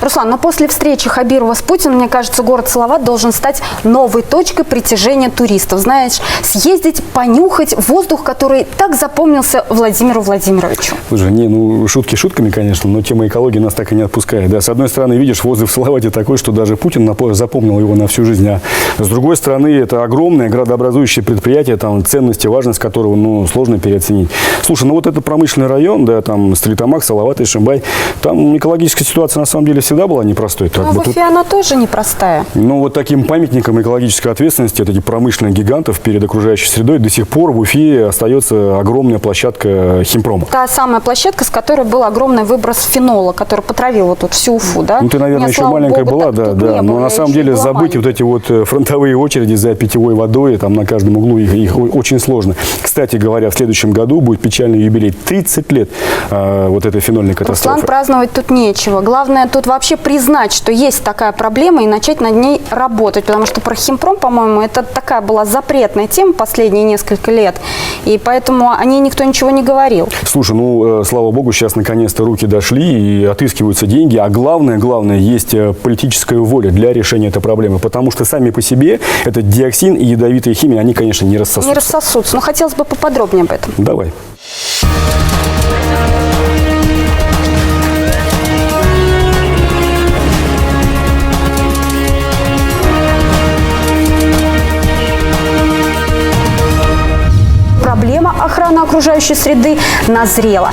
Руслан, но после встречи Хабирова с Путиным, мне кажется, город Салават должен стать новой точкой притяжения туристов. Знаешь, съездить, понюхать воздух, который так запомнился Владимиру Владимировичу. Слушай, шутки шутками, конечно, но тема экологии нас так и не отпускает. Да, с одной стороны, видишь, воздух в Салавате такой, что даже Путин запомнил его на всю жизнь. А с другой стороны, это огромное градообразующее предприятие, там ценность и важность которого, сложно переоценить. Слушай, вот это промышленный район, да, там Стерлитамак, Салават, Ишимбай, там экологическая ситуация на самом деле всегда была непростой. Но в Уфе она тоже непростая. Вот таким памятником экологической ответственности от этих промышленных гигантов перед окружающей средой до сих пор в Уфе остается огромная площадка химпрома. Та самая площадка, с которой был огромный выброс фенола, который потравил вот тут всю Уфу, да? Ты, наверное, еще маленькая была, да. Но на самом деле забыть вот эти вот фронтовые очереди за питьевой водой, там на каждом углу их очень сложно. Кстати говоря, в следующем году будет печальный юбилей. 30 лет вот этой фенольной катастрофы. Руслан, праздновать тут нечего. Главное тут вообще признать, что есть такая проблема и начать над ней работать. Потому что про химпром, по-моему, это такая была запретная тема последние несколько лет. И поэтому о ней никто ничего не говорил. Слушай, слава богу, сейчас наконец-то руки дошли и отыскиваются деньги. А главное, есть политическая воля для решения этой проблемы. Потому что сами по себе этот диоксин и ядовитые химии, они, конечно, не рассосутся. Не рассосутся. Но хотелось бы поподробнее об этом. Давай. Проблема охраны окружающей среды назрела.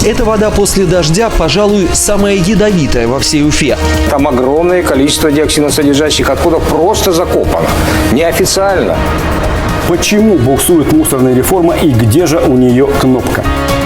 Эта вода после дождя, пожалуй, самая ядовитая во всей Уфе. Там огромное количество диоксиносодержащих отходов просто закопано. Неофициально. Почему буксует мусорная реформа и где же у нее кнопка?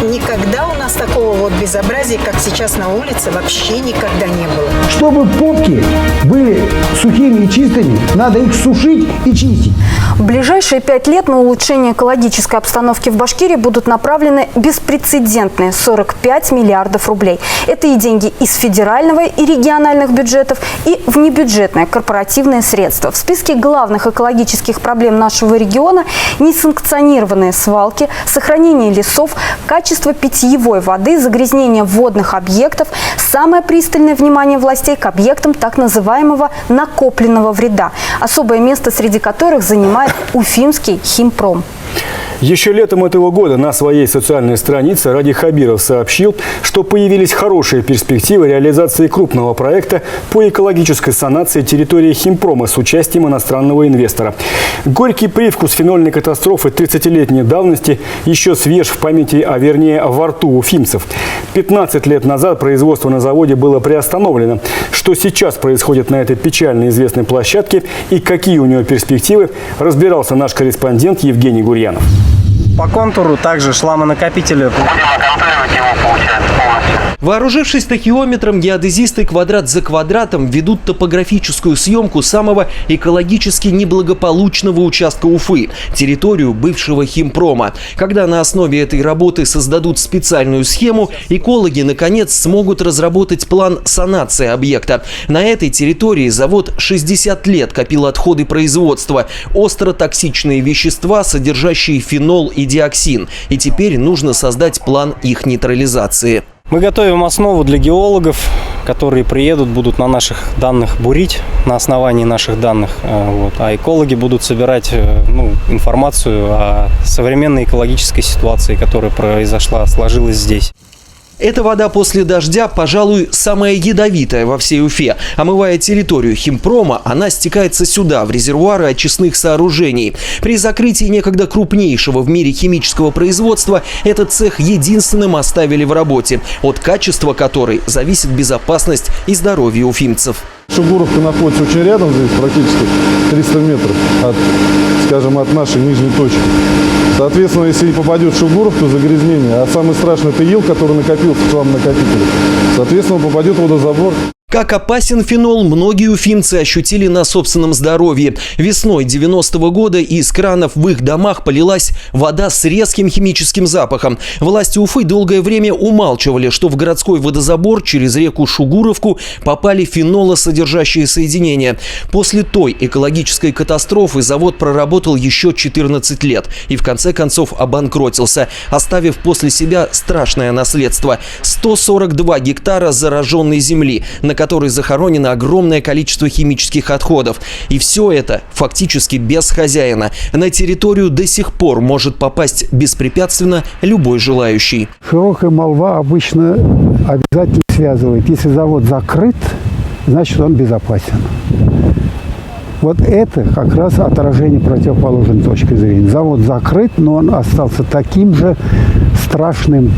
Никогда у нас такого вот безобразия, как сейчас на улице, вообще никогда не было. Чтобы попки были сухими и чистыми, надо их сушить и чистить. В ближайшие 5 лет на улучшение экологической обстановки в Башкирии будут направлены беспрецедентные 45 миллиардов рублей. Это и деньги из федерального и региональных бюджетов, и внебюджетные корпоративные средства. В списке главных экологических проблем нашего региона несанкционированные свалки, сохранение лесов, качество питьевой воды, загрязнение водных объектов, самое пристальное внимание властей к объектам так называемого накопленного вреда, особое место среди которых занимает уфимский химпром. Еще летом этого года на своей социальной странице Ради Хабиров сообщил, что появились хорошие перспективы реализации крупного проекта по экологической санации территории химпрома с участием иностранного инвестора. Горький привкус фенольной катастрофы 30-летней давности еще свеж в памяти, а вернее во рту уфимцев. 15 лет назад производство на заводе было приостановлено. Что сейчас происходит на этой печально известной площадке и какие у нее перспективы, разбирался наш корреспондент Евгений Гурьянов. По контуру также шламонакопители. Будем оконтуривать его, получается, полностью. Вооружившись тахиометром, геодезисты квадрат за квадратом ведут топографическую съемку самого экологически неблагополучного участка Уфы – территорию бывшего химпрома. Когда на основе этой работы создадут специальную схему, экологи, наконец, смогут разработать план санации объекта. На этой территории завод 60 лет копил отходы производства – остротоксичные вещества, содержащие фенол и диоксин. И теперь нужно создать план их нейтрализации. Мы готовим основу для геологов, которые приедут, будут на наших данных бурить, на основании наших данных. А экологи будут собирать информацию о современной экологической ситуации, которая сложилась здесь. Эта вода после дождя, пожалуй, самая ядовитая во всей Уфе. Омывая территорию химпрома, она стекается сюда, в резервуары очистных сооружений. При закрытии некогда крупнейшего в мире химического производства этот цех единственным оставили в работе, от качества которой зависит безопасность и здоровье уфимцев. Шугуровка находится очень рядом, здесь практически 300 метров от нашей нижней точки. Соответственно, если не попадет в Шугуровку, загрязнение, а самое страшное это ил, который накопился в шламонакопителе, соответственно, попадет в водозабор. Как опасен фенол, многие уфимцы ощутили на собственном здоровье. Весной 90-го года из кранов в их домах полилась вода с резким химическим запахом. Власти Уфы долгое время умалчивали, что в городской водозабор через реку Шугуровку попали фенолосодержащие соединения. После той экологической катастрофы завод проработал еще 14 лет и в конце концов обанкротился, оставив после себя страшное наследство – 142 гектара зараженной земли, на которой захоронено огромное количество химических отходов. И все это фактически без хозяина. На территорию до сих пор может попасть беспрепятственно любой желающий. Широкая молва обычно обязательно связывает. Если завод закрыт, значит он безопасен. Вот это как раз отражение противоположной точки зрения. Завод закрыт, но он остался таким же страшным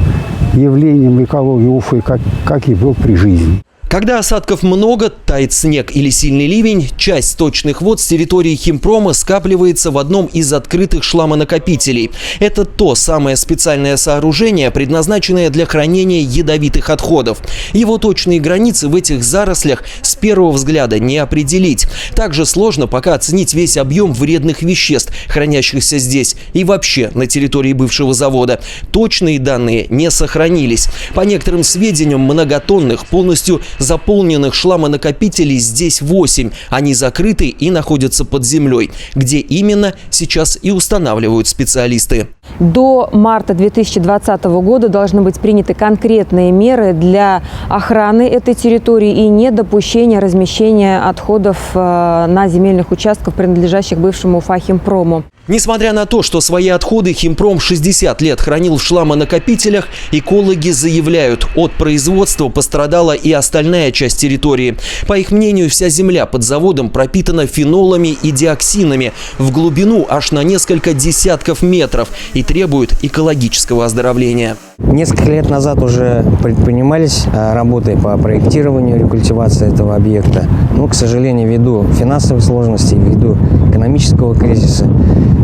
явлением в экологии Уфы, как и был при жизни. Когда осадков много, тает снег или сильный ливень, часть сточных вод с территории химпрома скапливается в одном из открытых шламонакопителей. Это то самое специальное сооружение, предназначенное для хранения ядовитых отходов. Его точные границы в этих зарослях с первого взгляда не определить. Также сложно пока оценить весь объем вредных веществ, хранящихся здесь и вообще на территории бывшего завода. Точные данные не сохранились. По некоторым сведениям, многотонных, полностью заполненных шламонакопителей здесь 8. Они закрыты и находятся под землей, где именно сейчас и устанавливают специалисты. До марта 2020 года должны быть приняты конкретные меры для охраны этой территории и недопущения размещения отходов на земельных участках, принадлежащих бывшему Уфа химпрому. Несмотря на то, что свои отходы химпром 60 лет хранил в шламонакопителях, экологи заявляют, от производства пострадала и остальная часть территории. По их мнению, вся земля под заводом пропитана фенолами и диоксинами в глубину аж на несколько десятков метров и требует экологического оздоровления. Несколько лет назад уже предпринимались работы по проектированию и рекультивации этого объекта. Но, к сожалению, ввиду финансовых сложностей, ввиду экономического кризиса,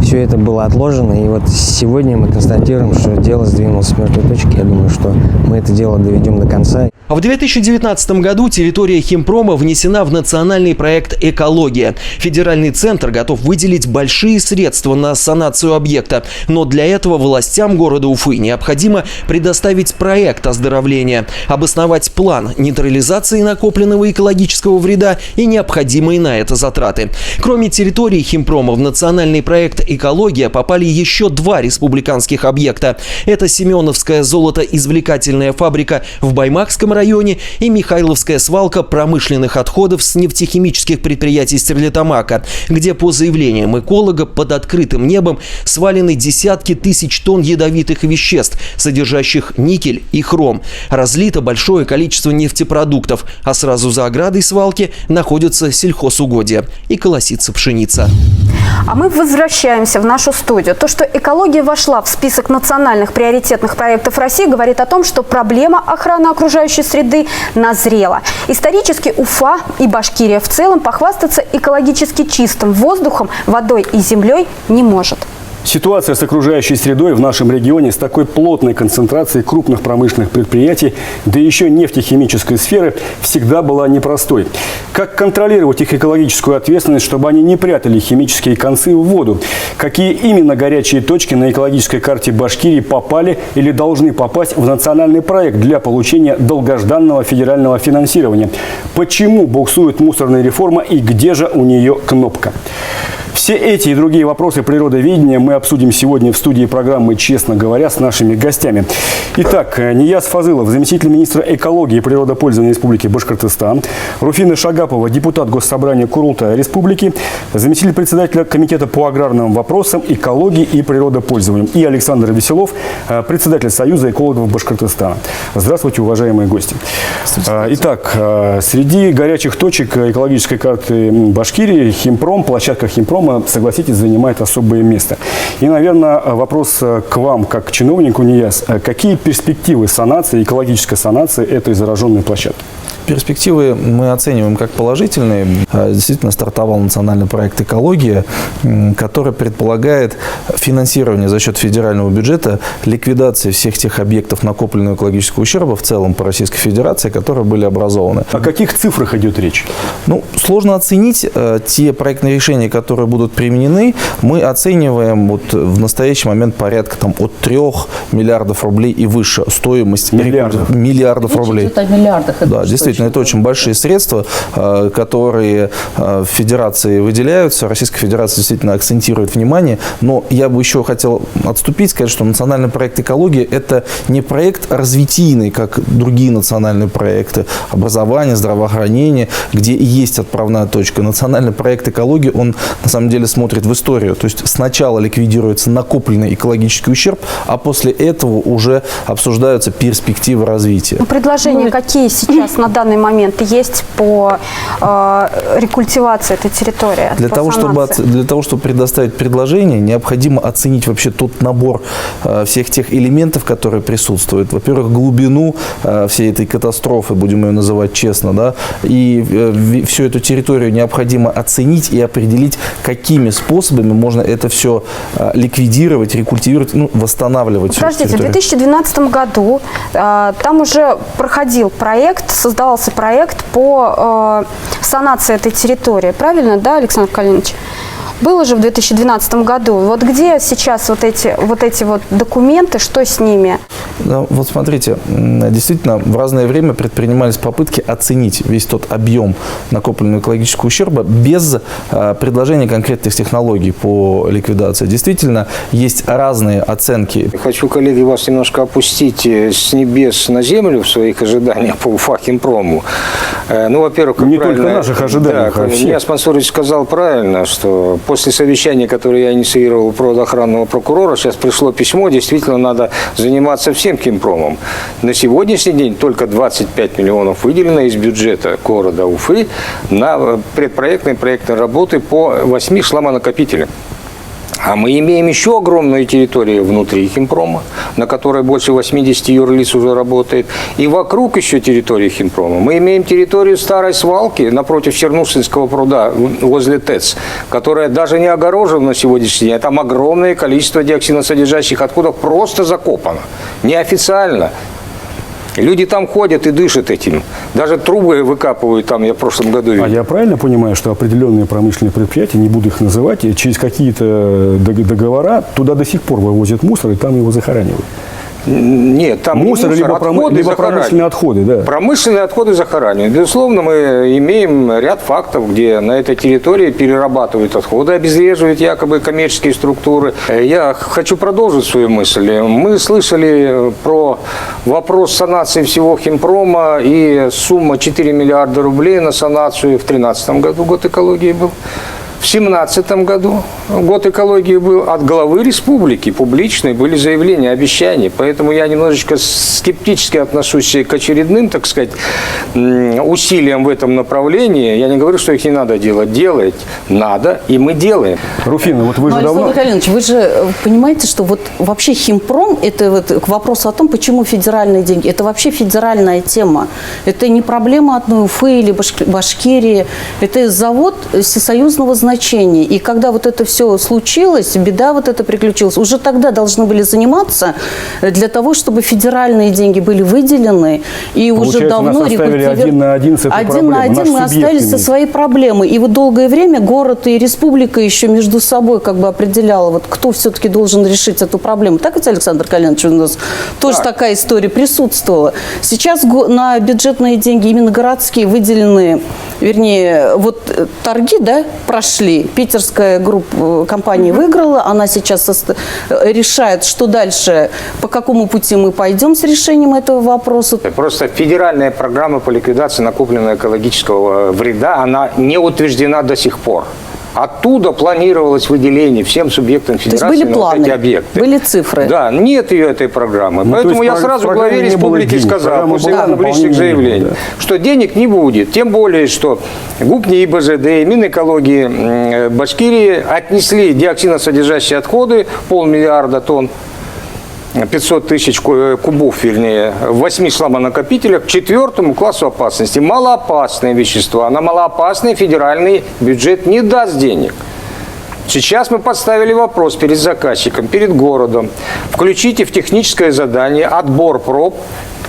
все это было отложено. И вот сегодня мы констатируем, что дело сдвинулось с мертвой точки. Я думаю, что мы это дело доведем до конца. А в 2019 году территория химпрома внесена в национальный проект «Экология». Федеральный центр готов выделить большие средства на санацию объекта. Но для этого властям города Уфы необходимо предоставить проект оздоровления, обосновать план нейтрализации накопленного экологического вреда и необходимые на это затраты. Кроме территории химпрома в национальный проект «Экология» попали еще 2 республиканских объекта. Это Семеновская золотоизвлекательная фабрика в Баймакском районе и Михайловская свалка промышленных отходов с нефтехимических предприятий Стерлитамака, где по заявлениям эколога под открытым небом свалены десятки тысяч тонн ядовитых веществ, содержащих никель и хром. Разлито большое количество нефтепродуктов, а сразу за оградой свалки находятся сельхозугодия и колосится пшеница. А мы возвращаемся в нашу студию. То, что экология вошла в список национальных приоритетных проектов России, говорит о том, что проблема охраны окружающей среды назрела. Исторически Уфа и Башкирия в целом похвастаться экологически чистым воздухом, водой и землей не может. Ситуация с окружающей средой в нашем регионе с такой плотной концентрацией крупных промышленных предприятий, да еще нефтехимической сферы, всегда была непростой. Как контролировать их экологическую ответственность, чтобы они не прятали химические концы в воду? Какие именно горячие точки на экологической карте Башкирии попали или должны попасть в национальный проект для получения долгожданного федерального финансирования? Почему буксует мусорная реформа и где же у нее кнопка? Все эти и другие вопросы природоведения мы обсудим сегодня в студии программы «Честно говоря» с нашими гостями. Итак, Нияз Фазылов, заместитель министра экологии и природопользования Республики Башкортостан, Руфина Шагапова, депутат Госсобрания Курултая Республики, заместитель председателя Комитета по аграрным вопросам, экологии и природопользованию, и Александр Веселов, председатель Союза экологов Башкортостана. Здравствуйте, уважаемые гости. Итак, среди горячих точек экологической карты Башкирии химпром, площадка химпрома, согласитесь, занимает особое место. И, наверное, вопрос к вам, как к чиновнику, Нияз. Какие перспективы санации, экологической санации этой зараженной площадки? Перспективы мы оцениваем как положительные. Действительно стартовал национальный проект «Экология», который предполагает финансирование за счет федерального бюджета ликвидации всех тех объектов накопленного экологического ущерба в целом по Российской Федерации, которые были образованы. О каких цифрах идет речь? Ну, сложно оценить те проектные решения, которые будут применены. Мы оцениваем вот в настоящий момент порядка от 3 миллиардов рублей и выше стоимость миллиардов рублей. О миллиардах. Да, действительно, это очень большие средства, которые в Федерации выделяются. Российская Федерация действительно акцентирует внимание. Но я бы еще хотел отступить, сказать, что национальный проект «Экология» – это не проект развитийный, как другие национальные проекты образования, здравоохранения, где есть отправная точка. Национальный проект «Экология», он на самом деле смотрит в историю. То есть сначала ликвидируется накопленный экологический ущерб, а после этого уже обсуждаются перспективы развития. Предложения какие сейчас на данный момент есть по рекультивации этой территории? Для того, чтобы предоставить предложение, необходимо оценить вообще тот набор всех тех элементов, которые присутствуют. Во-первых, глубину всей этой катастрофы, будем ее называть честно, да, и всю эту территорию необходимо оценить и определить, какими способами можно это все ликвидировать, рекультивировать, восстанавливать. Подождите, в 2012 году там уже проходил проект, создавался проект по санации этой территории. Правильно, да, Александр Калинович? Было же в 2012 году. Вот где сейчас вот эти документы, что с ними? Ну, вот смотрите, действительно, в разное время предпринимались попытки оценить весь тот объем накопленного экологического ущерба без предложения конкретных технологий по ликвидации. Действительно, есть разные оценки. Хочу, коллеги, вас немножко опустить с небес на землю в своих ожиданиях по Уфахимпрому. Ну, во-первых, не только наших ожиданий, да, Илья Спансорович сказал правильно, что после совещания, которое я инициировал природоохранного прокурора, сейчас пришло письмо, действительно надо заниматься всем химпромом. На сегодняшний день только 25 миллионов выделено из бюджета города Уфы на предпроектные проектные работы по 8 шламонакопителям. А мы имеем еще огромную территорию внутри химпрома, на которой больше 80 юрлиц уже работает. И вокруг еще территории химпрома. Мы имеем территорию старой свалки напротив Чернушинского пруда возле ТЭЦ, которая даже не огорожена на сегодняшний день. Там огромное количество диоксиносодержащих отходов просто закопано. Неофициально. Люди там ходят и дышат этим. Даже трубы выкапывают там, я в прошлом году видел. А я правильно понимаю, что определенные промышленные предприятия, не буду их называть, через какие-то договора туда до сих пор вывозят мусор и там его захоранивают? Нет, там мусор, либо промышленные отходы, да. Промышленные отходы захоранивают. Безусловно, мы имеем ряд фактов, где на этой территории перерабатывают отходы, обезвреживают якобы коммерческие структуры. Я хочу продолжить свою мысль. Мы слышали про вопрос санации всего химпрома и сумма 4 миллиарда рублей на санацию в 2013 году, год экологии был. В 2017 году год экологии был от главы республики, публичные были заявления, обещания. Поэтому я немножечко скептически отношусь к очередным, так сказать, усилиям в этом направлении. Я не говорю, что их не надо делать. Делать надо, и мы делаем. Руфина, вот вы же давно... Александр Калинович, вы же понимаете, что вот вообще химпром, это вот к вопросу о том, почему федеральные деньги, это вообще федеральная тема. Это не проблема одной Уфы или Башкирии. Это завод всесоюзного значения. И когда вот это все случилось, беда вот эта приключилась, уже тогда должны были заниматься для того, чтобы федеральные деньги были выделены. И получается, уже давно один на один с этой проблемой. Один на один мы остались со своей проблемой. И вот долгое время город и республика еще между собой как бы определяла, вот кто все-таки должен решить эту проблему. Так ведь, Александр Калинович, у нас тоже такая история присутствовала. Сейчас на бюджетные деньги именно городские выделены, вернее, вот торги, да, прошли. Питерская группа компании выиграла. Она сейчас решает, что дальше, по какому пути мы пойдем с решением этого вопроса. Просто федеральная программа по ликвидации накопленного экологического вреда, она не утверждена до сих пор. Оттуда планировалось выделение всем субъектам федерации были планы, на вот эти объекты. Были цифры. Да, нет ее этой программы. Поэтому я сразу главе республики сказал, после публичных заявлений, что денег не будет. Тем более, что ГУПНИ и БЖД, и Минэкологии Башкирии отнесли диоксиносодержащие отходы, 500 миллиарда тонн, 500 тысяч кубов, вернее, в 8 сломонакопителях к 4 классу опасности. Малоопасные вещества. На малоопасные федеральный бюджет не даст денег. Сейчас мы поставили вопрос перед заказчиком, перед городом. Включите в техническое задание отбор проб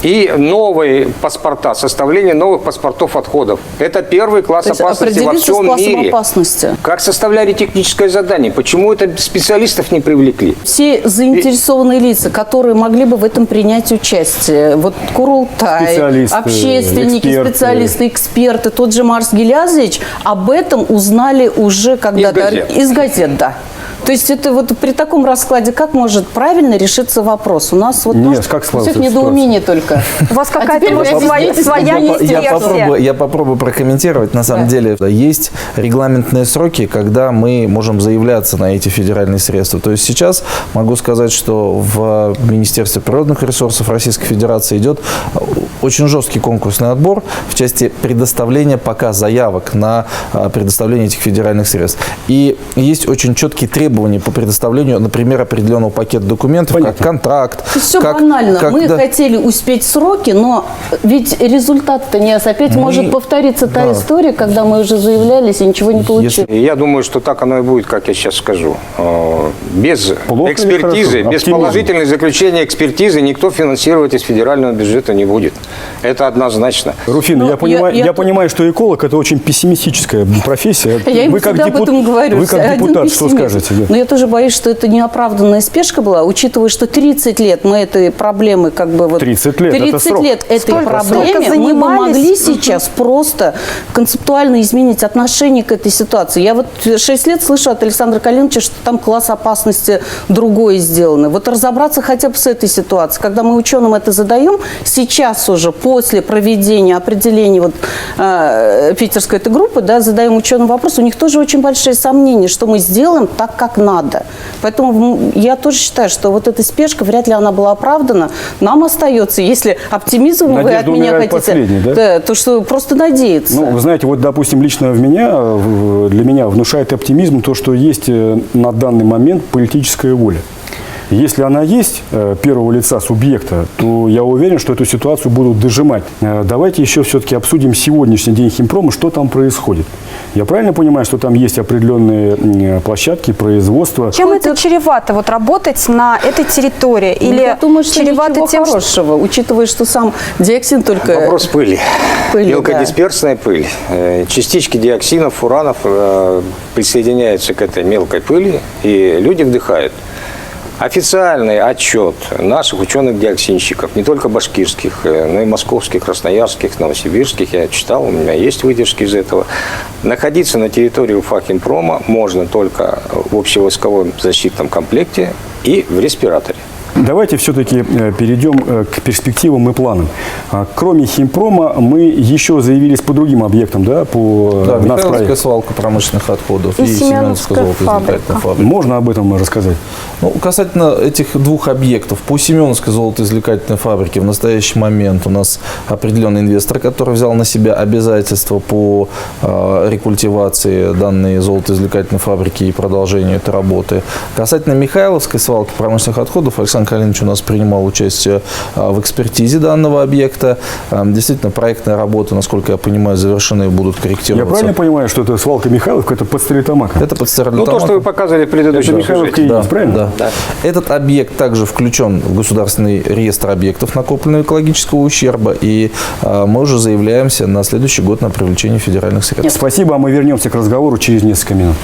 и новые паспорта, составление новых паспортов отходов. Это первый класс опасности во всем мире. Опасности. Как составляли техническое задание? Почему это специалистов не привлекли? Все заинтересованные лица, которые могли бы в этом принять участие, вот Курултай, общественники, эксперты. специалисты, эксперты, тот же Марс Гилязович, об этом узнали уже когда-то из газет, да. То есть это вот при таком раскладе как может правильно решиться вопрос? У нас вот всех недоумение только. У вас какая-то своя версия. Я попробую прокомментировать. На самом деле есть регламентные сроки, когда мы можем заявляться на эти федеральные средства. То есть сейчас могу сказать, что в Министерстве природных ресурсов Российской Федерации идет очень жесткий конкурсный отбор в части предоставления пока заявок на предоставление этих федеральных средств. И есть очень четкие требования по предоставлению, например, определенного пакета документов, как контракт. Все банально. Мы хотели успеть сроки, но ведь результат-то не опять может повториться та история, когда мы уже заявлялись и ничего не получили. Я думаю, что так оно и будет, как я сейчас скажу. Без экспертизы, без положительных заключений экспертизы никто финансировать из федерального бюджета не будет. Это однозначно. Руфина, я понимаю, что эколог – это очень пессимистическая профессия. Я им всегда об этом говорю. Вы как депутат, что скажете? Но я тоже боюсь, что это неоправданная спешка была, учитывая, что 30 лет мы этой проблемы как бы вот... 30 лет, 30 лет этой проблеме мы бы могли сейчас просто концептуально изменить отношение к этой ситуации. Я вот 6 лет слышу от Александра Калиновича, что там класс опасности другой сделаны. Вот разобраться хотя бы с этой ситуацией. Когда мы ученым это задаем, сейчас уже после проведения определения вот, питерской этой группы, да, задаем ученым вопрос, у них тоже очень большие сомнения, что мы сделаем так, как надо. Поэтому я тоже считаю, что вот эта спешка, вряд ли она была оправдана. Нам остается, если оптимизм вы от меня хотите, да, то что просто надеяться. Ну, вы знаете, вот, допустим, лично для меня внушает оптимизм то, что есть на данный момент политическая воля. Если она есть, первого лица субъекта, то я уверен, что эту ситуацию будут дожимать. Давайте еще все-таки обсудим сегодняшний день химпрома, что там происходит. Я правильно понимаю, что там есть определенные площадки, производства? Чем это чревато, вот работать на этой территории? Или я думаю, что чревато ничего хорошего, учитывая, что сам диоксин только... Вопрос пыли. Мелкодисперсная пыль. Частички диоксинов, фуранов присоединяются к этой мелкой пыли, и люди вдыхают. Официальный отчет наших ученых-диоксинщиков, не только башкирских, но и московских, красноярских, новосибирских, я читал, у меня есть выдержки из этого. Находиться на территории Уфа-Химпрома можно только в общевойсковом защитном комплекте и в респираторе. Давайте все-таки перейдем к перспективам и планам. Кроме химпрома мы еще заявились по другим объектам, да, по Михайловская свалка промышленных отходов и Семеновская золотоизвлекательная фабрика. Можно об этом рассказать? Ну, касательно этих двух объектов, по Семеновской золотоизвлекательной фабрике в настоящий момент у нас определенный инвестор, который взял на себя обязательства по рекультивации данной золотоизвлекательной фабрики и продолжению этой работы. Касательно Михайловской свалки промышленных отходов, Александр Калинович у нас принимал участие в экспертизе данного объекта. Действительно, проектные работы, насколько я понимаю, завершены и будут корректироваться. Я правильно понимаю, что это свалка Михайловка, это под Стерлитамаком? Это под Стерлитамаком. Ну, то, что вы показывали в предыдущем Михайловке есть, правильно? Да. Этот объект также включен в государственный реестр объектов накопленного экологического ущерба, и мы уже заявляемся на следующий год на привлечение федеральных средств. Спасибо, а мы вернемся к разговору через несколько минут.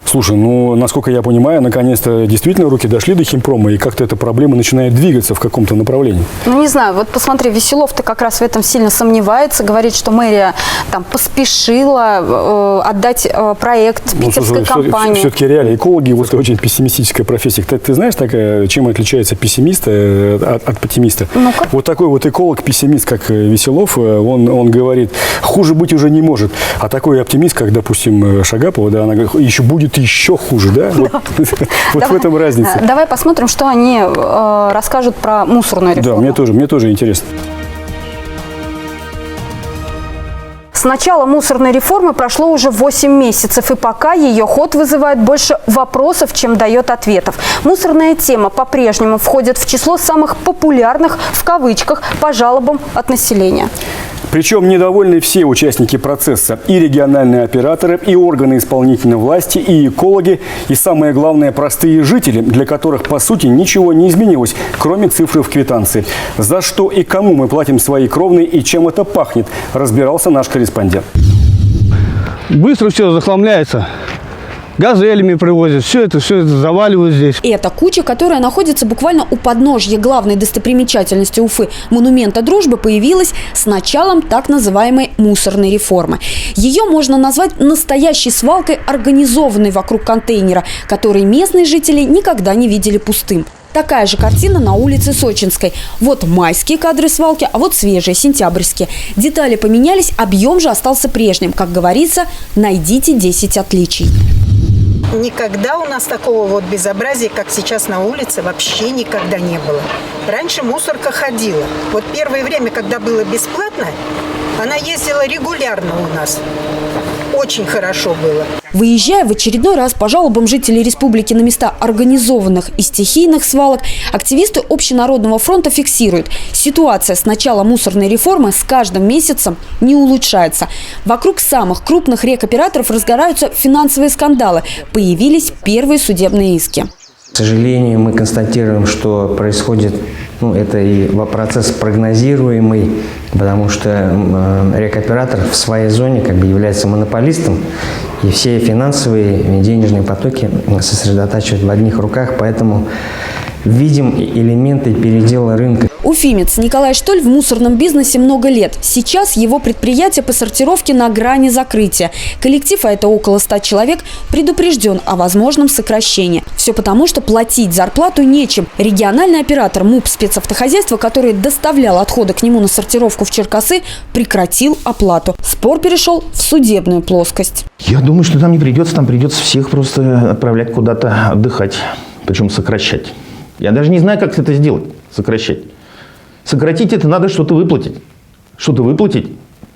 Слушай, ну, насколько я понимаю, наконец-то действительно руки дошли до химпрома, и как-то эта проблема начинает двигаться в каком-то направлении. Ну, не знаю, вот посмотри, Веселов-то как раз в этом сильно сомневается, говорит, что мэрия там поспешила отдать проект питерской компании. Все-таки реально экологи, вот очень пессимистическая профессия. Ты знаешь, чем отличается пессимист от оптимиста? Ну-ка. Вот такой вот эколог-пессимист, как Веселов, он говорит, хуже быть уже не может. А такой оптимист, как, допустим, Шагапова, да, она говорит, еще будет еще хуже, да? Вот в этом разница. Давай посмотрим, что они расскажут про мусорную реформу. Да, мне тоже интересно. С начала мусорной реформы прошло уже 8 месяцев, и пока ее ход вызывает больше вопросов, чем дает ответов. Мусорная тема по-прежнему входит в число самых популярных, в кавычках, по жалобам от населения. Причем недовольны все участники процесса. И региональные операторы, и органы исполнительной власти, и экологи, и самое главное, простые жители, для которых, по сути, ничего не изменилось, кроме цифры в квитанции. За что и кому мы платим свои кровные и чем это пахнет, разбирался наш корреспондент. Быстро все захламляется. Газелями привозят, все это заваливают здесь. Это куча, которая находится буквально у подножья главной достопримечательности Уфы – монумента Дружбы, появилась с началом так называемой мусорной реформы. Ее можно назвать настоящей свалкой, организованной вокруг контейнера, который местные жители никогда не видели пустым. Такая же картина на улице Сочинской. Вот майские кадры свалки, а вот свежие, сентябрьские. Детали поменялись, объем же остался прежним. Как говорится, найдите 10 отличий. Никогда у нас такого вот безобразия, как сейчас на улице, вообще никогда не было. Раньше мусорка ходила. Вот первое время, когда было бесплатно, она ездила регулярно у нас. Очень хорошо было. Выезжая в очередной раз по жалобам жителей республики на места организованных и стихийных свалок, активисты Общенародного фронта фиксируют: ситуация с начала мусорной реформы с каждым месяцем не улучшается. Вокруг самых крупных рекоператоров разгораются финансовые скандалы. Появились первые судебные иски. К сожалению, мы констатируем, что происходит, это и процесс прогнозируемый, потому что рекоператор в своей зоне является монополистом, и все финансовые и денежные потоки сосредотачивают в одних руках, поэтому видим элементы передела рынка. Уфимец Николай Штоль в мусорном бизнесе много лет. Сейчас его предприятие по сортировке на грани закрытия. Коллектив, а это около 100 человек, предупрежден о возможном сокращении. Все потому, что платить зарплату нечем. Региональный оператор МУП спецавтохозяйства, который доставлял отходы к нему на сортировку в Черкасы, прекратил оплату. Спор перешел в судебную плоскость. Я думаю, что нам не придется, там придется всех просто отправлять куда-то отдыхать, причем сокращать. Я даже не знаю, как это сделать, сокращать. Сократить это надо что-то выплатить. Что-то выплатить,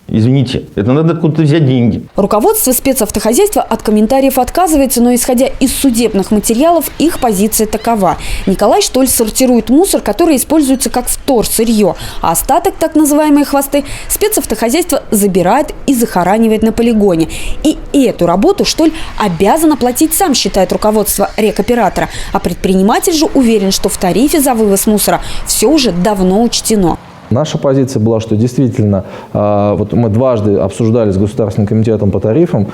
извините, это надо откуда-то взять деньги. Руководство спецавтохозяйства от комментариев отказывается, но исходя из судебных материалов, их позиция такова. Николай Штоль сортирует мусор, который используется как вторсырье, а остаток, так называемые хвосты, спецавтохозяйство забирает и захоранивает на полигоне. И эту работу Штоль обязан оплатить сам, считает руководство рекоператора. А предприниматель же уверен, что в тарифе за вывоз мусора все уже давно учтено. Наша позиция была, что действительно, вот мы дважды обсуждали с Государственным комитетом по тарифам,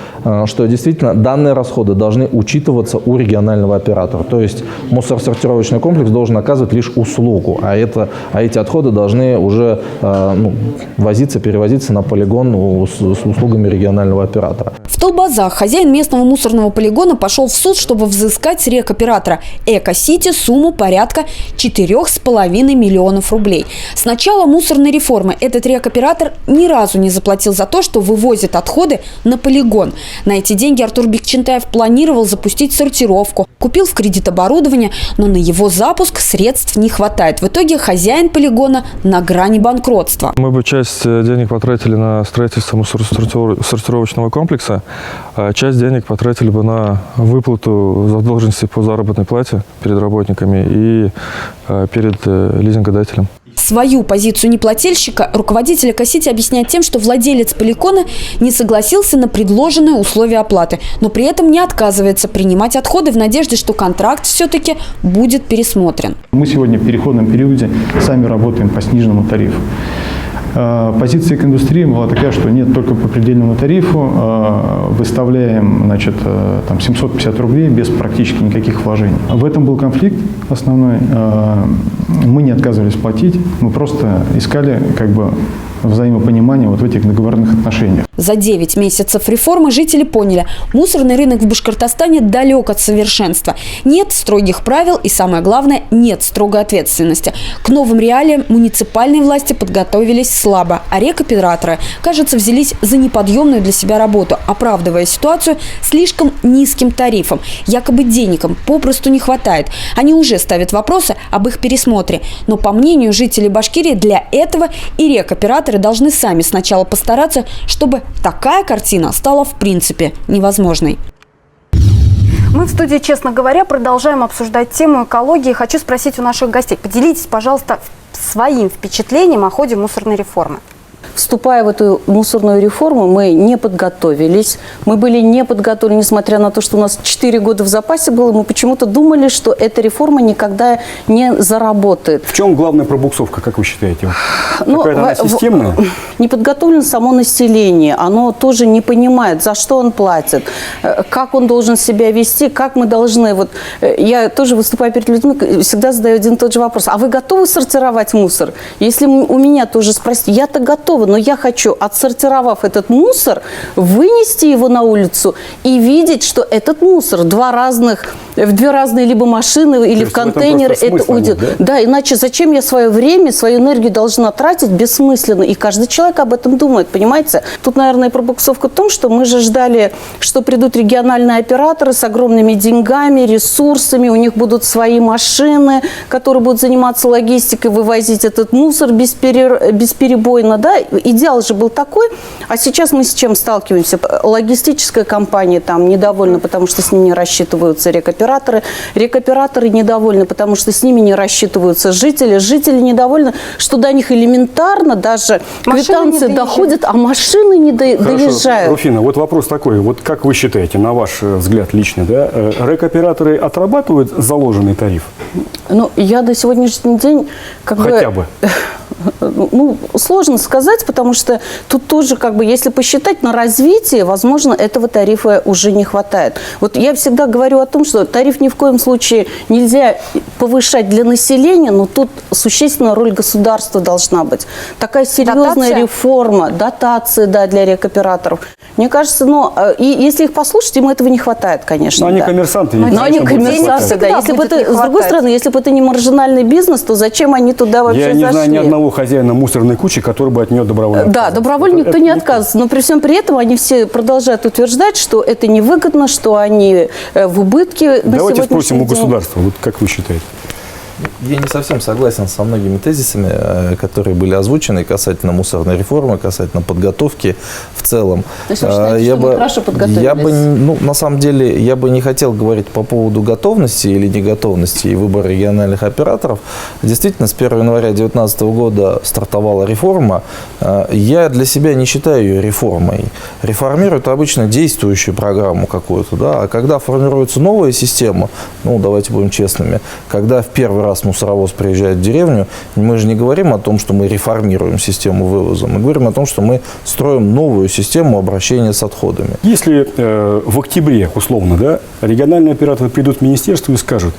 что действительно данные расходы должны учитываться у регионального оператора. То есть мусоросортировочный комплекс должен оказывать лишь услугу, а эти отходы должны уже возиться, перевозиться на полигон с услугами регионального оператора. В Толбазах хозяин местного мусорного полигона пошел в суд, чтобы взыскать с рекоператора «Эко-Сити» сумму порядка 4,5 миллионов рублей. С начала мусорной реформы этот рекоператор ни разу не заплатил за то, что вывозит отходы на полигон. На эти деньги Артур Бекчентаев планировал запустить сортировку, купил в кредит оборудование, но на его запуск средств не хватает. В итоге хозяин полигона на грани банкротства. Мы бы часть денег потратили на строительство мусоросортировочного комплекса, а часть денег потратили бы на выплату задолженности по заработной плате перед работниками и перед лизингодателем. Свою позицию неплательщика руководитель «Эко-Сити» объясняет тем, что владелец полигона не согласился на предложенные условия оплаты, но при этом не отказывается принимать отходы в надежде, что контракт все-таки будет пересмотрен. Мы сегодня в переходном периоде сами работаем по сниженному тарифу. Позиция индустрии была такая, что нет, только по предельному тарифу выставляем, там 750 рублей без практически никаких вложений. В этом был конфликт основной. Мы не отказывались платить, мы просто искали взаимопонимание в этих договорных отношениях. За 9 месяцев реформы жители поняли, мусорный рынок в Башкортостане далек от совершенства. Нет строгих правил и, самое главное, нет строгой ответственности. К новым реалиям муниципальные власти подготовились слабо, а рекоператоры, кажется, взялись за неподъемную для себя работу, оправдывая ситуацию слишком низким тарифом. Якобы денег им попросту не хватает. Они уже ставят вопросы об их пересмотре. Но, по мнению жителей Башкирии, для этого и рекоператоры должны сами сначала постараться, чтобы такая картина стала в принципе невозможной. Мы в студии, честно говоря, продолжаем обсуждать тему экологии. Хочу спросить у наших гостей. Поделитесь, пожалуйста, своим впечатлением о ходе мусорной реформы. Вступая в эту мусорную реформу, мы не подготовились. Мы были не подготовлены, несмотря на то, что у нас 4 года в запасе было. Мы почему-то думали, что эта реформа никогда не заработает. В чем главная пробуксовка, как вы считаете? Какая-то она системная? Не подготовлено само население. Оно тоже не понимает, за что он платит, как он должен себя вести, как мы должны... Вот, я тоже выступаю перед людьми, всегда задаю один и тот же вопрос. А вы готовы сортировать мусор? Если у меня тоже спросить, я-то готова, но я хочу, отсортировав этот мусор, вынести его на улицу и видеть, что этот мусор в две разные либо машины или в контейнер это уйдет. Да, иначе зачем я свое время, свою энергию должна тратить бессмысленно? И каждый человек об этом думает, понимаете? Тут, наверное, пробуксовка в том, что мы же ждали, что придут региональные операторы с огромными деньгами, ресурсами, у них будут свои машины, которые будут заниматься логистикой, вывозить этот мусор бесперебойно, да? Идеал же был такой, а сейчас мы с чем сталкиваемся? Логистическая компания там недовольна, потому что с ними не рассчитываются рекоператоры. Рекоператоры недовольны, потому что с ними не рассчитываются жители. Жители недовольны, что до них элементарно даже квитанции доходят, а машины не доезжают. Руфина, вот вопрос такой. Вот как вы считаете, на ваш взгляд лично, да, рекоператоры отрабатывают заложенный тариф? Ну, я до сегодняшнего дня Хотя бы. Ну, сложно сказать, потому что тут тоже, если посчитать на развитие, возможно, этого тарифа уже не хватает. Вот я всегда говорю о том, что тариф ни в коем случае нельзя повышать для населения, но тут существенная роль государства должна быть. Такая серьезная реформа, дотации, да, для рекоператоров. Мне кажется, и если их послушать, им этого не хватает, конечно. Но они коммерсанты. Но они коммерсанты, да. Если бы это, с другой стороны, если бы это не маржинальный бизнес, то зачем они туда вообще зашли? Я не знаю ни одного хозяина мусорной кучи, который бы от нее добровольно отказывался. Да, добровольно никто не отказывается. Но при всем при этом они все продолжают утверждать, что это невыгодно, что они в убытке на сегодняшний день. Давайте спросим у государства, вот как вы считаете? Я не совсем согласен со многими тезисами, которые были озвучены касательно мусорной реформы, касательно подготовки в целом. На самом деле, я бы не хотел говорить по поводу готовности или неготовности и выбора региональных операторов. Действительно, с 1 января 2019 года стартовала реформа. Я для себя не считаю ее реформой. Реформируют обычно действующую программу какую-то, да? А когда формируется новая система, давайте будем честными, когда в первый раз мусоровоз приезжает в деревню, мы же не говорим о том, что мы реформируем систему вывоза, мы говорим о том, что мы строим новую систему обращения с отходами. Если в октябре, условно, да, региональные операторы придут в министерство и скажут,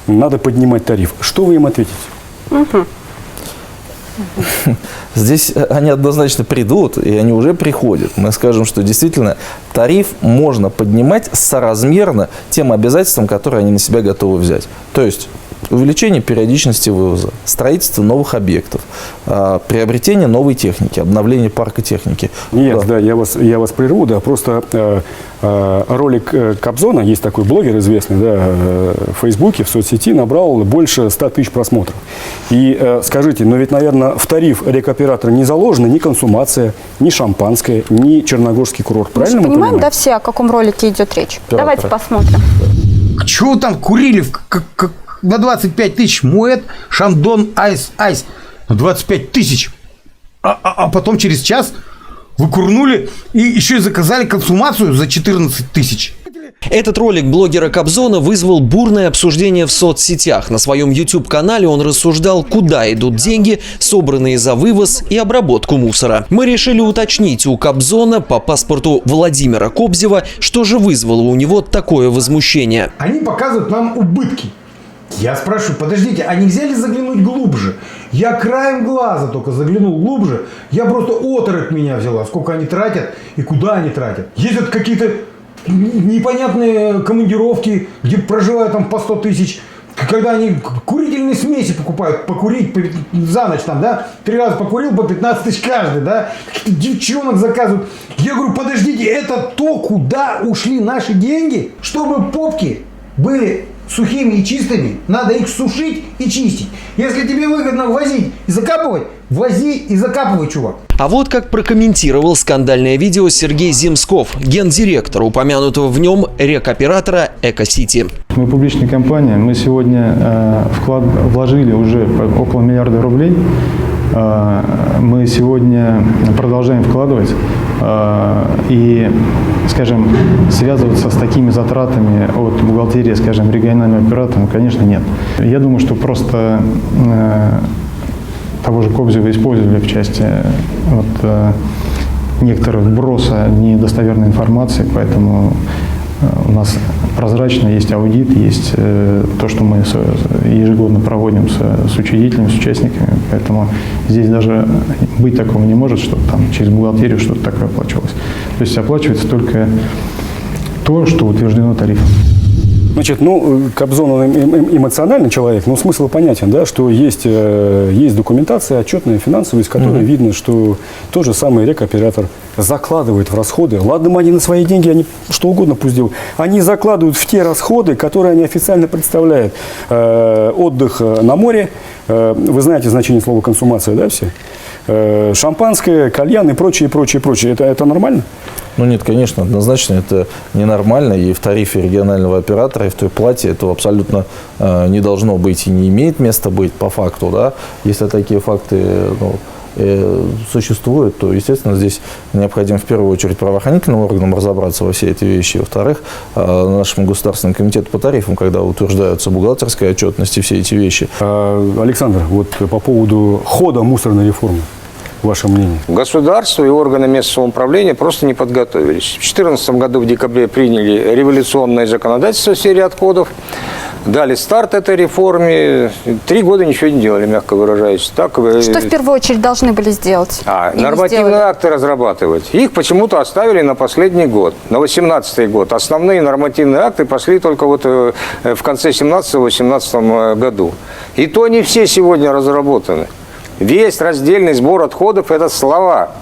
надо поднимать тариф, что вы им ответите? Здесь они однозначно придут, и они уже приходят. Мы скажем, что действительно тариф можно поднимать соразмерно тем обязательствам, которые они на себя готовы взять. То есть увеличение периодичности вывоза, строительство новых объектов, приобретение новой техники, обновление парка техники. Нет, да, я вас прерву, да, просто ролик Кобзона, есть такой блогер известный, да, в Фейсбуке, в соцсети, набрал больше 100 тысяч просмотров. И скажите, но ведь, наверное, в тариф рекоператора не заложена ни консумация, ни шампанское, ни черногорский курорт. Правильно мы понимаем, да, все, о каком ролике идет речь? Давайте посмотрим. Чего там курили на 25 тысяч Moet, Шандон, Айс. На 25 тысяч. А потом через час вы курнули и еще и заказали консумацию за 14 тысяч. Этот ролик блогера Кобзона вызвал бурное обсуждение в соцсетях. На своем YouTube-канале он рассуждал, куда идут деньги, собранные за вывоз и обработку мусора. Мы решили уточнить у Кобзона по паспорту Владимира Кобзева, что же вызвало у него такое возмущение. Они показывают нам убытки. Я спрашиваю, подождите, а нельзя ли заглянуть глубже? Я краем глаза только заглянул глубже. Я просто оторопь меня взяла, сколько они тратят и куда они тратят. Ездят какие-то непонятные командировки, где проживают там по 100 тысяч. Когда они курительные смеси покупают, покурить за ночь там, да, 3 раза покурил, по 15 тысяч каждый, да, каких-то девчонок заказывают. Я говорю, подождите, это то, куда ушли наши деньги, чтобы попки были сухими и чистыми, надо их сушить и чистить. Если тебе выгодно возить и закапывать, вози и закапывай, чувак. А вот как прокомментировал скандальное видео Сергей Земсков, гендиректор упомянутого в нем рекоператора «Эко-Сити». Мы публичная компания, мы сегодня вложили уже около миллиарда рублей. Мы сегодня продолжаем вкладывать и, скажем, связываться с такими затратами от бухгалтерии, скажем, регионального оператора, конечно, нет. Я думаю, что просто того же Кобзева использовали в части некоторых вброса недостоверной информации, поэтому у нас прозрачно есть аудит, есть то, что мы ежегодно проводим с учредителями, с участниками, поэтому здесь даже быть такого не может, чтобы там через бухгалтерию что-то такое оплачивалось. То есть оплачивается только то, что утверждено тарифом. Значит, Кобзон он эмоциональный человек, но смысл понятен, да, что есть документация отчетная, финансовая, из которой видно, что тот же самый рекоператор закладывает в расходы. Ладно, они на свои деньги, они что угодно пусть делают. Они закладывают в те расходы, которые они официально представляют. Отдых на море, вы знаете значение слова консумация, да, все? Шампанское, кальян и прочее, прочее, прочее. Это нормально? Ну нет, конечно, однозначно это ненормально. И в тарифе регионального оператора, и в той плате этого абсолютно не должно быть и не имеет места быть по факту. Да? Если такие факты существуют, то, естественно, здесь необходимо в первую очередь правоохранительным органам разобраться во все эти вещи. Во-вторых, нашему Государственному комитету по тарифам, когда утверждаются бухгалтерская отчетность и все эти вещи. Александр, вот по поводу хода мусорной реформы. Ваше мнение? Государство и органы местного управления просто не подготовились. В 2014 году в декабре приняли революционное законодательство в сфере отходов, дали старт этой реформе. 3 года ничего не делали, мягко выражаясь. Так, что в первую очередь должны были сделать? Нормативные акты разрабатывать. Их почему-то оставили на последний год, на 2018 год. Основные нормативные акты пошли только вот в конце 2017-2018 году. И то не все сегодня разработаны. Весь раздельный сбор отходов – это слова.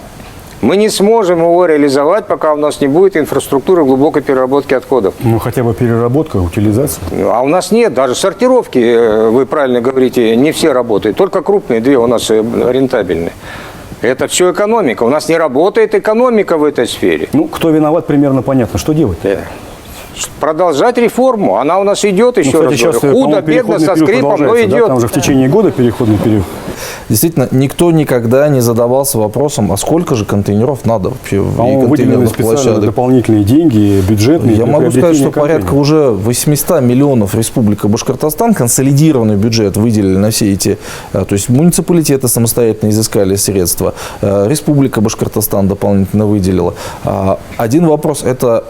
Мы не сможем его реализовать, пока у нас не будет инфраструктуры глубокой переработки отходов. Ну, хотя бы переработка, утилизация. А у нас нет, даже сортировки, вы правильно говорите, не все работают. Только крупные 2 у нас рентабельные. Это все экономика. У нас не работает экономика в этой сфере. Ну, кто виноват, примерно понятно. Что делать? Продолжать реформу. Она у нас идет, еще раз говорю. Худо-бедно, со скрипом, но идет. Да? Там уже в течение года переходный период. Действительно, никто никогда не задавался вопросом, а сколько же контейнеров надо вообще в контейнерных площадках. Дополнительные деньги, бюджетные. Я могу сказать, что порядка уже 800 миллионов Республика Башкортостан, консолидированный бюджет выделили на все эти, то есть муниципалитеты самостоятельно изыскали средства, Республика Башкортостан дополнительно выделила. Один вопрос – это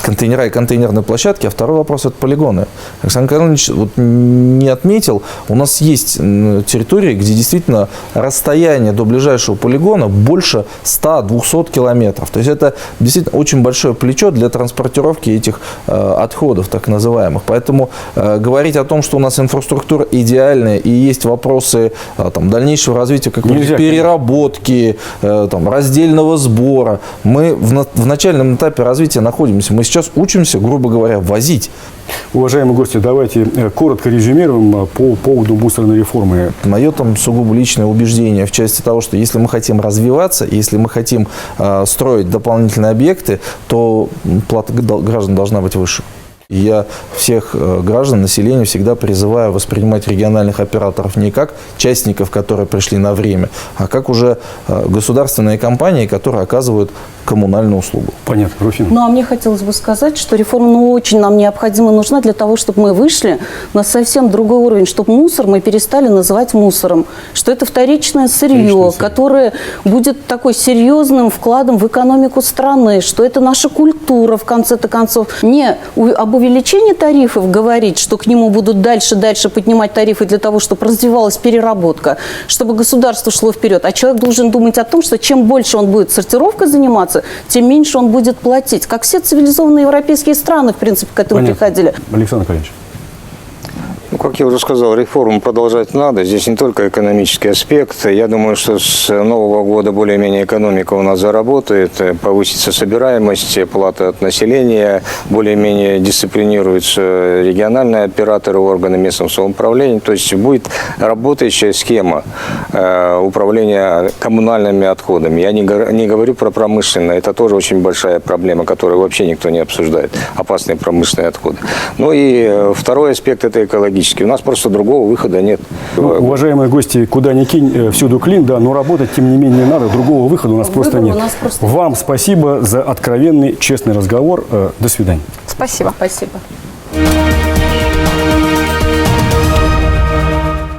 контейнера и контейнерные площадки, а второй вопрос – это полигоны. Александр Карлович вот не отметил, у нас есть территории, где действительно расстояние до ближайшего полигона больше 100-200 километров. То есть это действительно очень большое плечо для транспортировки этих отходов, так называемых. Поэтому говорить о том, что у нас инфраструктура идеальная и есть вопросы дальнейшего развития какой-то переработки, раздельного сбора, мы в начальном этапе развития находимся. Мы сейчас учимся, грубо говоря, возить. Уважаемые гости, давайте коротко резюмируем по поводу мусорной реформы. Мое сугубо личное убеждение в части того, что если мы хотим развиваться, если мы хотим строить дополнительные объекты, то плата граждан должна быть выше. И я всех граждан, населения всегда призываю воспринимать региональных операторов не как частников, которые пришли на время, а как уже государственные компании, которые оказывают коммунальную услугу. Понятно, Руфина. Ну, а мне хотелось бы сказать, что реформа очень нам необходима, нужна для того, чтобы мы вышли на совсем другой уровень, чтобы мусор мы перестали называть мусором, что это вторичное сырье, которое будет такой серьезным вкладом в экономику страны, что это наша культура, в конце-то концов. Не об увеличении тарифов говорить, что к нему будут дальше поднимать тарифы для того, чтобы развивалась переработка, чтобы государство шло вперед. А человек должен думать о том, что чем больше он будет сортировкой заниматься, тем меньше он будет платить. Как все цивилизованные европейские страны, в принципе, к этому приходили. Александр Калинович. Ну, как я уже сказал, реформу продолжать надо. Здесь не только экономический аспект. Я думаю, что с нового года более-менее экономика у нас заработает, повысится собираемость, плата от населения, более-менее дисциплинируются региональные операторы, органы местного самоуправления. То есть будет работающая схема управления коммунальными отходами. Я не говорю про промышленное. Это тоже очень большая проблема, которую вообще никто не обсуждает. Опасные промышленные отходы. Ну и второй аспект – это экологический. У нас просто другого выхода нет. Ну, уважаемые гости, куда ни кинь, всюду клин, да, но работать, тем не менее, надо. Другого выхода у нас просто нет. Вам спасибо за откровенный, честный разговор. До свидания. Спасибо. Спасибо.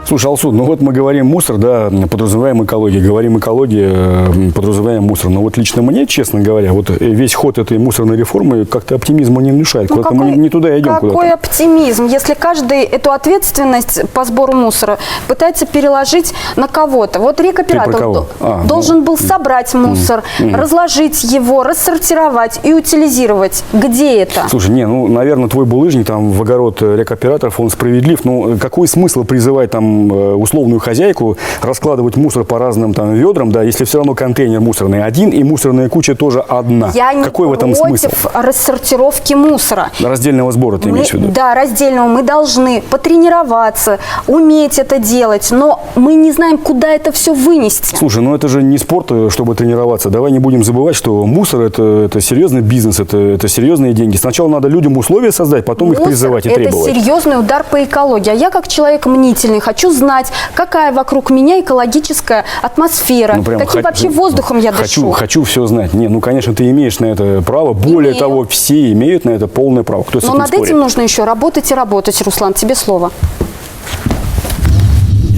Слушай, Алсу, ну вот мы говорим мусор, да, подразумеваем экологию, говорим экология, подразумеваем мусор. Но вот лично мне, честно говоря, вот весь ход этой мусорной реформы как-то оптимизма не внушает. Ну, мы не туда идем какой куда-то. оптимизм, если каждый эту ответственность по сбору мусора пытается переложить на кого-то. Вот рекоператор должен был собрать мусор, разложить его, рассортировать и утилизировать. Где это? Слушай, наверное, твой булыжник там в огород рекоператоров, он справедлив. Но какой смысл призывать там условную хозяйку раскладывать мусор по разным там ведрам, да, если все равно контейнер мусорный один и мусорная куча тоже одна. Какой в этом смысл? Я не против рассортировки мусора. Раздельного сбора ты имеешь в виду? Да, раздельного. Мы должны потренироваться, уметь это делать, но мы не знаем, куда это все вынести. Слушай, это же не спорт, чтобы тренироваться. Давай не будем забывать, что мусор это серьезный бизнес, это серьезные деньги. Сначала надо людям условия создать, потом их призывать и требовать. Это серьезный удар по экологии. А я, как человек мнительный, хочу знать, какая вокруг меня экологическая атмосфера, каким вообще воздухом я дышу. Хочу все знать. Конечно, ты имеешь на это право. Более того, все имеют на это полное право. Кто с этим над этим нужно еще работать и работать, Руслан. Тебе слово.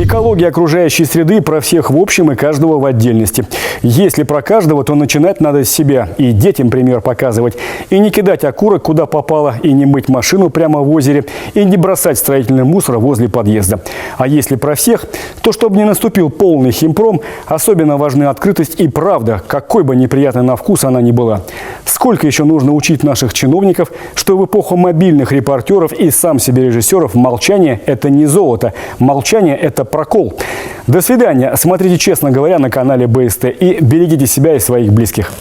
Экология окружающей среды про всех в общем и каждого в отдельности. Если про каждого, то начинать надо с себя. И детям пример показывать. И не кидать окурок куда попало, и не мыть машину прямо в озере, и не бросать строительный мусор возле подъезда. А если про всех, то чтобы не наступил полный химпром, особенно важны открытость и правда, какой бы неприятной на вкус она ни была. Сколько еще нужно учить наших чиновников, что в эпоху мобильных репортеров и сам себе режиссеров молчание – это не золото, молчание – это прокол. До свидания. Смотрите «Честно говоря» на канале БСТ и берегите себя и своих близких.